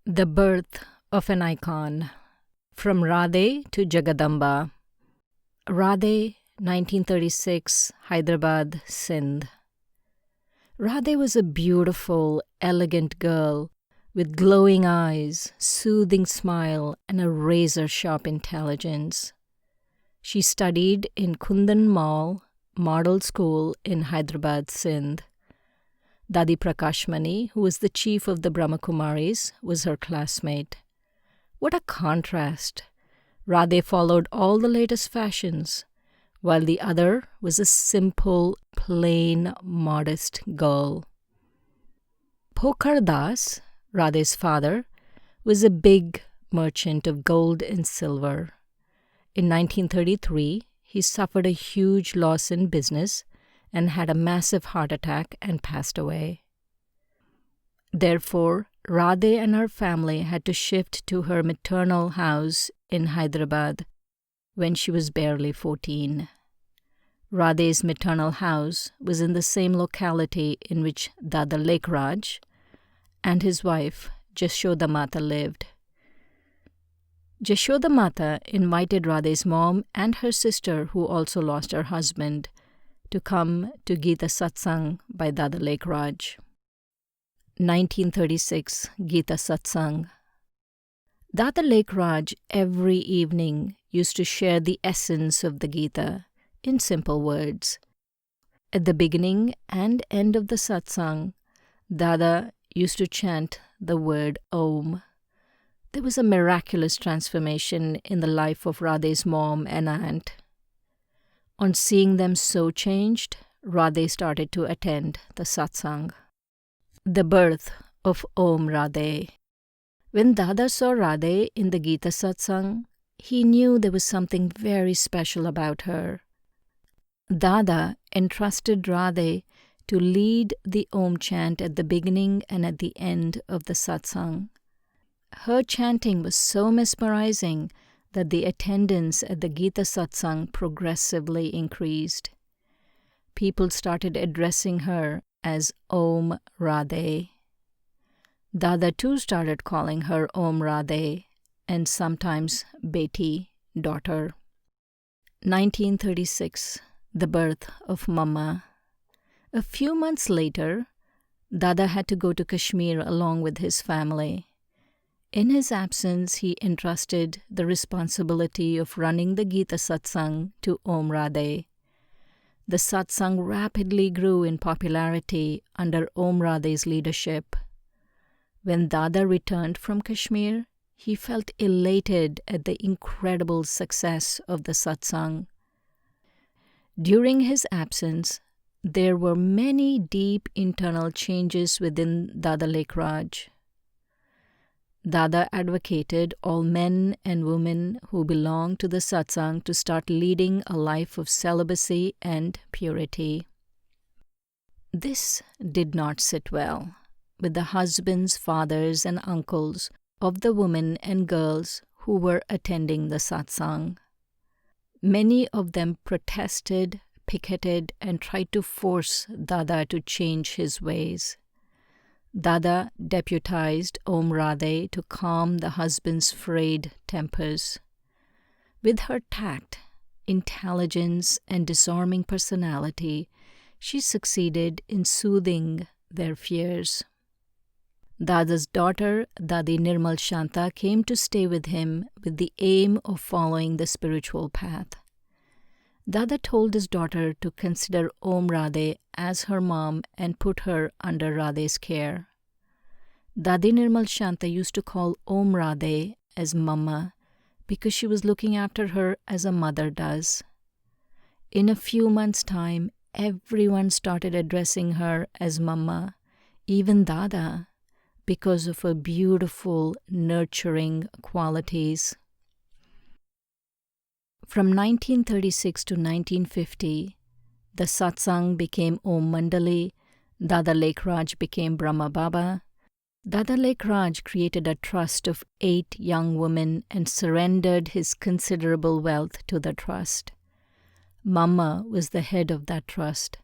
The birth of an icon. From Radhe to Jagadamba. Radhe, 1936, Hyderabad, Sindh. Radhe was a beautiful, elegant girl with glowing eyes, soothing smile, and a razor-sharp intelligence. She studied in Kundan Mall Model School in Hyderabad, Sindh. Dadi Prakashmani, who was the chief of the Brahmakumaris, was her classmate. What a contrast! Radhe followed all the latest fashions, while the other was a simple, plain, modest girl. Pokhar Das, Radhe's father, was a big merchant of gold and silver. In 1933, he suffered a huge loss in business and had a massive heart attack and passed away. Therefore, Radhe and her family had to shift to her maternal house in Hyderabad when she was barely 14. Radhe's maternal house was in the same locality in which Dada Lekraj and his wife Jashodamata lived. Jashodamata invited Radhe's mom and her sister, who also lost her husband, to come to Gita Satsang by Dada Lekraj. 1936 Gita Satsang. Dada Lekraj every evening used to share the essence of the Gita in simple words. At the beginning and end of the satsang, Dada used to chant the word Om. There was a miraculous transformation in the life of Radhe's mom and aunt. On seeing them so changed, Radhe started to attend the satsang. The birth of Om Radhe. When Dada saw Radhe in the Gita satsang, he knew there was something very special about her. Dada entrusted Radhe to lead the Om chant at the beginning and at the end of the satsang. Her chanting was so mesmerizing that the attendance at the Gita satsang progressively increased. People started addressing her as Om Radhe. Dada too started calling her Om Radhe and sometimes Beti, daughter. 1936, the birth of Mama. A few months later, Dada had to go to Kashmir along with his family. In his absence, he entrusted the responsibility of running the Gita satsang to Om Radhe. The satsang rapidly grew in popularity under Om Radhe's leadership. When Dada returned from Kashmir, he felt elated at the incredible success of the satsang. During his absence, there were many deep internal changes within Dada Lekraj. Dada advocated all men and women who belonged to the satsang to start leading a life of celibacy and purity. This did not sit well with the husbands, fathers, and uncles of the women and girls who were attending the satsang. Many of them protested, picketed, and tried to force Dada to change his ways. Dada deputized Om Radhe to calm the husbands' frayed tempers. With her tact, intelligence, and disarming personality, she succeeded in soothing their fears. Dada's daughter, Dadi Nirmal Shanta, came to stay with him with the aim of following the spiritual path. Dada told his daughter to consider Om Radhe as her mom and put her under Radhe's care. Dadi Nirmal Shanta used to call Om Radhe as Mama because she was looking after her as a mother does. In a few months' time, everyone started addressing her as Mama, even Dada, because of her beautiful, nurturing qualities. From 1936 to 1950, the satsang became Om Mandali, Dada Lekraj became Brahma Baba. Dada Lekraj created a trust of 8 young women and surrendered his considerable wealth to the trust. Mama was the head of that trust.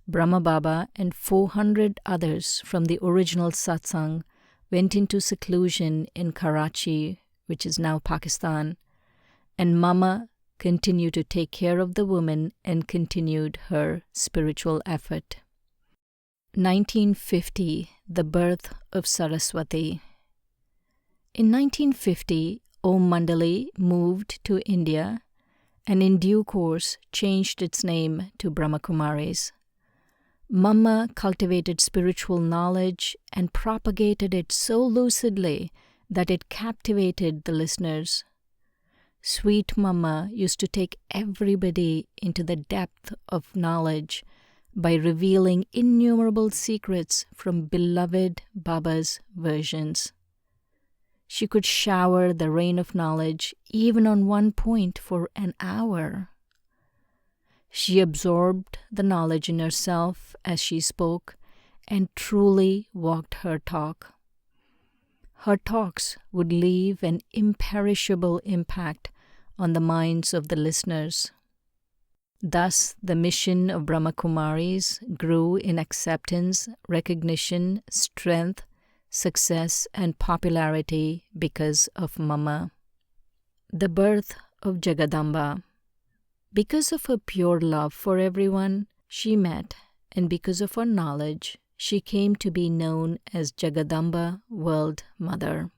Brahma Baba and 400 others from the original satsang went into seclusion in Karachi, which is now Pakistan, and Mama continued to take care of the woman and continued her spiritual effort. 1950, the birth of Saraswati. In 1950, Om Mandali moved to India and in due course changed its name to Brahmakumaris. Mama cultivated spiritual knowledge and propagated it so lucidly that it captivated the listeners. Sweet Mama used to take everybody into the depth of knowledge by revealing innumerable secrets from beloved Baba's versions. She could shower the rain of knowledge even on one point for an hour. She absorbed the knowledge in herself as she spoke and truly walked her talk. Her talks would leave an imperishable impact on the minds of the listeners. Thus, the mission of Brahmakumaris grew in acceptance, recognition, strength, success, and popularity because of Mama. The birth of Jagadamba. Because of her pure love for everyone she met, and because of her knowledge, she came to be known as Jagadamba, World Mother.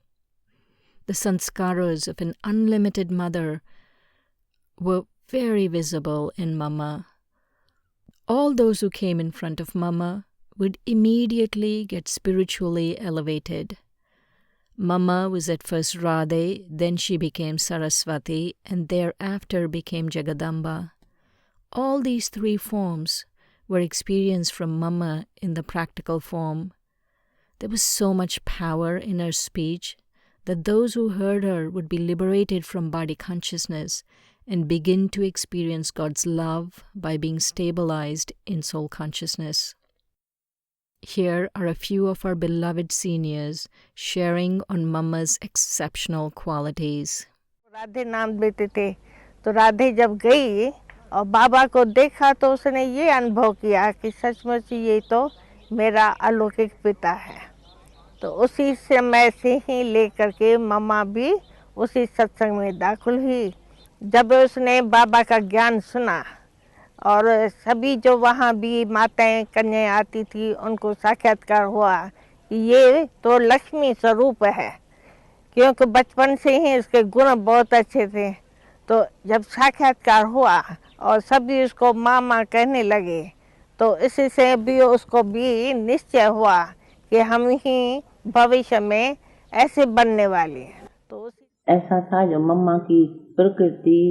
The sanskaras of an unlimited mother were very visible in Mama. All those who came in front of Mama would immediately get spiritually elevated. Mama was at first Radhe, then she became Saraswati, and thereafter became Jagadamba. All these three forms were experienced from Mama in the practical form. There was so much power in her speech that those who heard her would be liberated from body consciousness and begin to experience God's love by being stabilized in soul consciousness. Here are a few of our beloved seniors sharing on Mama's exceptional qualities. Radhe नाम देते थे, तो राधे जब गई और बाबा को देखा तो उसने ये अनुभव किया कि सचमुच ये तो मेरा अलौकिक पिता है। तो उसी समय से ही लेकर के मम्मा भी उसी सत्संग में दाखिल हुई। जब उसने बाबा का ज्ञान सुना और सभी जो वहाँ भी माताएं कन्याएं आती थी उनको साक्षात्कार हुआ कि ये तो लक्ष्मी स्वरूप है, क्योंकि बचपन से ही इसके गुण बहुत अच्छे थे। तो जब साक्षात्कार हुआ और सभी उसको मामा कहने लगे, तो इसी से भी उसको भी निश्चय हुआ कि हम ही भविष्य में ऐसे बनने वाले हैं। तो ऐसा था जो मम्मा की प्रकृति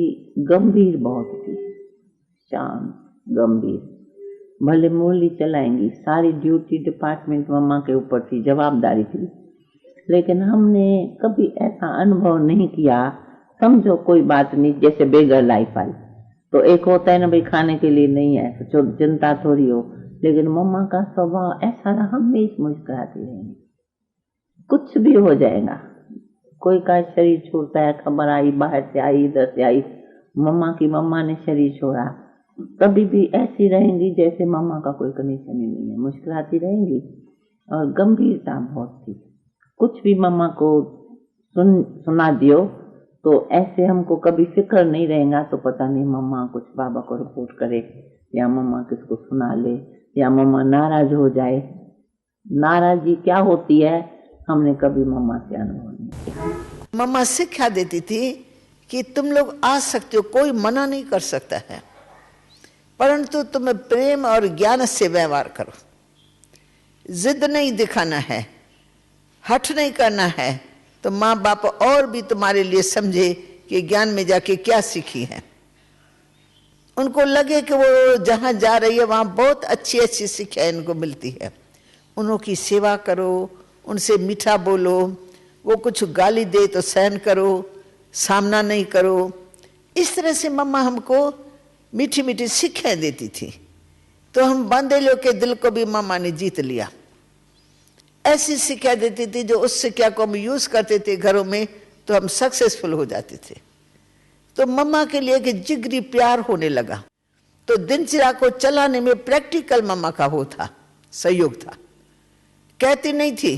गंभीर बहुत थी, शांत गंभीर, भले मुरली चलाएंगी, सारी ड्यूटी डिपार्टमेंट मम्मा के ऊपर थी, जवाबदारी थी। लेकिन हमने कभी ऐसा अनुभव नहीं किया, समझो कोई बात नहीं, जैसे बेगर लाइफ आई तो एक होता है ना भाई खाने के लिए नहीं है तो चिंता थोड़ी हो, लेकिन मम्मा का स्वभाव ऐसा रहा, हमेशा मुस्कुराती रहेंगी, कुछ भी हो जाएगा। कोई का शरीर छोड़ता है, खबर आई बाहर से आई इधर से आई, मम्मा ने शरीर छोड़ा, कभी भी ऐसी रहेंगी जैसे मम्मा का कोई कनेक्शन ही नहीं है, मुस्कुराती रहेंगी और गंभीरता बहुत थी। कुछ भी मम्मा को सुना दियो तो ऐसे हमको कभी फिक्र नहीं रहेगा, तो पता नहीं मम्मा कुछ बाबा को रिपोर्ट करे या मम्मा किसको सुना ले या मम्मा नाराज हो जाए। नाराजगी क्या होती है हमने कभी मम्मा से अनुभव नहीं किया। मम्मा शिक्षा देती थी कि तुम लोग आ सकते हो, कोई मना नहीं कर सकता है, परंतु तुम्हें प्रेम और ज्ञान से व्यवहार करो, जिद नहीं दिखाना है, हठ नहीं करना है, तो माँ बाप और भी तुम्हारे लिए समझे कि ज्ञान में जाके क्या सीखी है। उनको लगे कि वो जहाँ जा रही है वहाँ बहुत अच्छी अच्छी शिक्षा इनको मिलती है। उनकी सेवा करो, उनसे मीठा बोलो, वो कुछ गाली दे तो सहन करो, सामना नहीं करो। इस तरह से मम्मा हमको मीठी मीठी शिक्षाएं देती थी, तो हम बांदेलियों के दिल को भी मम्मा ने जीत लिया। ऐसी शिक्षा देती थी जो उस शिक्षा को हम यूज करते थे घरों में तो हम सक्सेसफुल हो जाते थे। तो मम्मा के लिए कि जिगरी प्यार होने लगा, तो दिनचर्या को चलाने में प्रैक्टिकल मम्मा का वो था, सहयोग था। कहती नहीं थी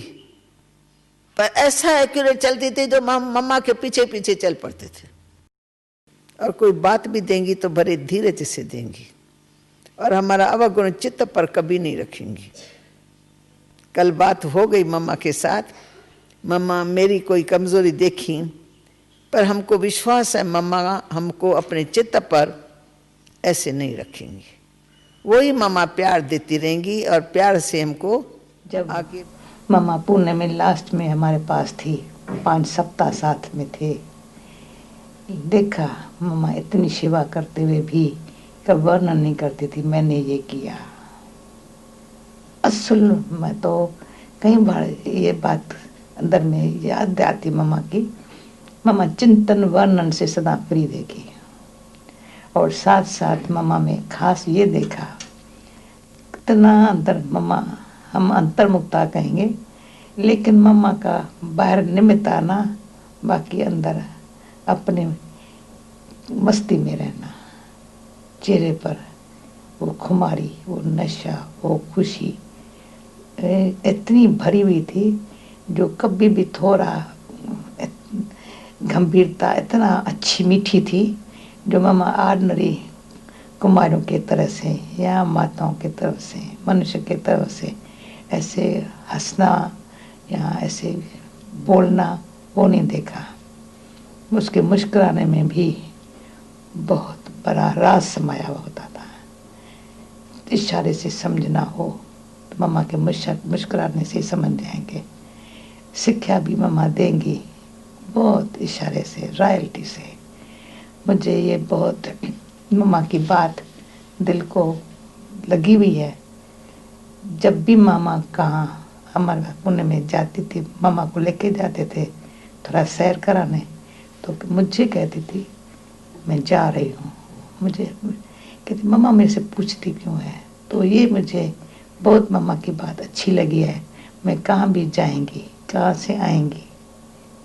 पर ऐसा एक्यूरेट चलती थी जो मम्मा के पीछे पीछे चल पड़ते थे। और कोई बात भी देंगी तो बड़े धीरज से देंगी और हमारा अवगुण चित्त पर कभी नहीं रखेंगी। कल बात हो गई मम्मा के साथ, मम्मा मेरी कोई कमजोरी देखी, पर हमको विश्वास है मम्मा हमको अपने चित्त पर ऐसे नहीं रखेंगी। वही मम्मा प्यार देती रहेंगी और प्यार से हमको जब आगे। मम्मा पुणे में लास्ट में हमारे पास थी, 5 सप्ताह साथ में थे, देखा मम्मा इतनी सेवा करते हुए भी कब वर्णन नहीं करती थी मैंने ये किया। असल मैं तो कई बार ये बात अंदर में याद आती मम्मा की, मम्मा चिंतन वर्णन से सदा फ्री देगी। और साथ साथ मम्मा में खास ये देखा कितना अंतर, मम्मा हम अंतर्मुक्ता कहेंगे, लेकिन मम्मा का बाहर निमित्त आना, बाकी अंदर अपने मस्ती में रहना, चेहरे पर वो खुमारी, वो नशा, वो खुशी इतनी भरी हुई थी जो कभी भी थोड़ा गंभीरता इतना अच्छी मीठी थी जो मम्मा ऑर्डिनरी कुमारों के तरह से या माताओं के तरफ से, मनुष्य के तरफ से ऐसे हंसना या ऐसे बोलना वो नहीं देखा। उसके मुस्कुराने में भी बहुत बड़ा राज समाया होता था। इशारे से समझना हो तो मम्मा के मुस्कुराने से समझ जाएंगे। शिक्षा भी मम्मा देंगी बहुत इशारे से, रॉयल्टी से। मुझे ये बहुत मम्मा की बात दिल को लगी हुई है। जब भी मामा कहाँ हमारे पुणे में जाती थी, मम्मा को लेके जाते थे थोड़ा सैर कराने, तो मुझे कहती थी मैं जा रही हूँ। मुझे कहती मम्मा मेरे से पूछती क्यों है, तो ये मुझे बहुत मम्मा की बात अच्छी लगी है। मैं कहाँ भी जाएंगी, कहाँ से आएंगी,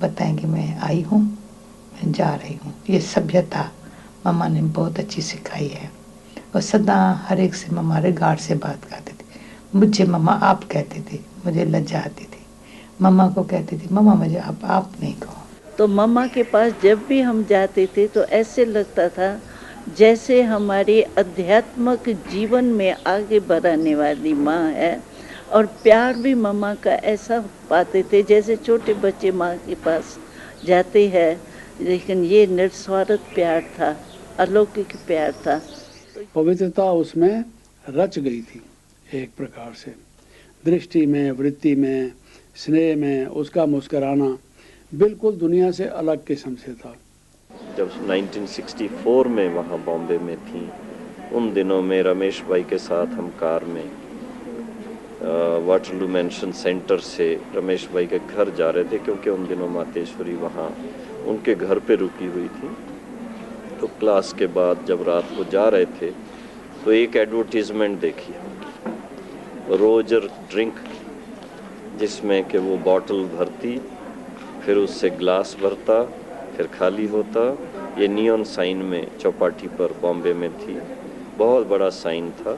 बताएंगी मैं आई हूँ, मैं जा रही हूँ। ये सभ्यता मम्मा ने बहुत अच्छी सिखाई है। और सदा हर एक से मम्मा रिगार्ड से बात करती थी। मुझे मम्मा आप कहती थी, मुझे लज्जा आती थी। मम्मा को कहती थी मम्मा मुझे आप नहीं कहो। तो मम्मा के पास जब भी हम जाते थे तो ऐसे लगता था जैसे हमारे आध्यात्मिक जीवन में आगे बढ़ाने वाली माँ है। और प्यार भी मम्मा का ऐसा पाते थे जैसे छोटे बच्चे माँ के पास जाते हैं, लेकिन ये निस्वार्थ प्यार था, अलौकिक प्यार था। पवित्रता उसमें रच गई थी एक प्रकार से, दृष्टि में, वृत्ति में, स्नेह में, उसका मुस्कुराना बिल्कुल दुनिया से अलग किस्म से था। जब 1964 में वहाँ बॉम्बे में थी, उन दिनों में रमेश भाई के साथ हम कार में वाटरलू मेंशन सेंटर से रमेश भाई के घर जा रहे थे, क्योंकि उन दिनों मातेश्वरी वहाँ उनके घर पे रुकी हुई थी। तो क्लास के बाद जब रात को जा रहे थे तो एक एडवर्टीजमेंट देखी, रोजर ड्रिंक, जिसमें कि वो बॉटल भरती, फिर उससे ग्लास भरता, फिर खाली होता। ये नियॉन साइन में चौपाटी पर बॉम्बे में थी, बहुत बड़ा साइन था।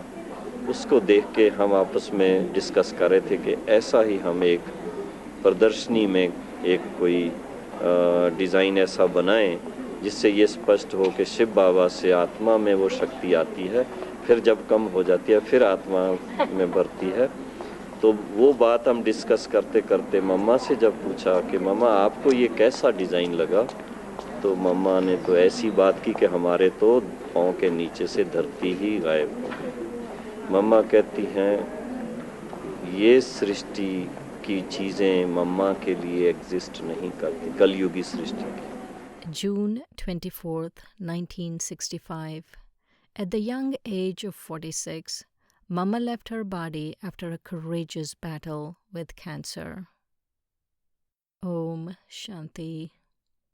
उसको देख के हम आपस में डिस्कस कर रहे थे कि ऐसा ही हम एक प्रदर्शनी में एक कोई डिज़ाइन ऐसा बनाएं जिससे ये स्पष्ट हो कि शिव बाबा से आत्मा में वो शक्ति आती है, फिर जब कम हो जाती है फिर आत्मा में बढ़ती है। तो वो बात हम डिस्कस करते करते मम्मा से जब पूछा कि मम्मा आपको ये कैसा डिज़ाइन लगा, तो मम्मा ने तो ऐसी बात की कि हमारे तो पाँव के नीचे से धरती ही गायब हो गई। मम्मा कहती हैं ये सृष्टि की चीज़ें मम्मा के लिए एग्जिस्ट नहीं करती, कलयुगी सृष्टि की। June 24th, 1965. At the young age of 46, Mama left her body after a courageous battle with cancer. Om Shanti.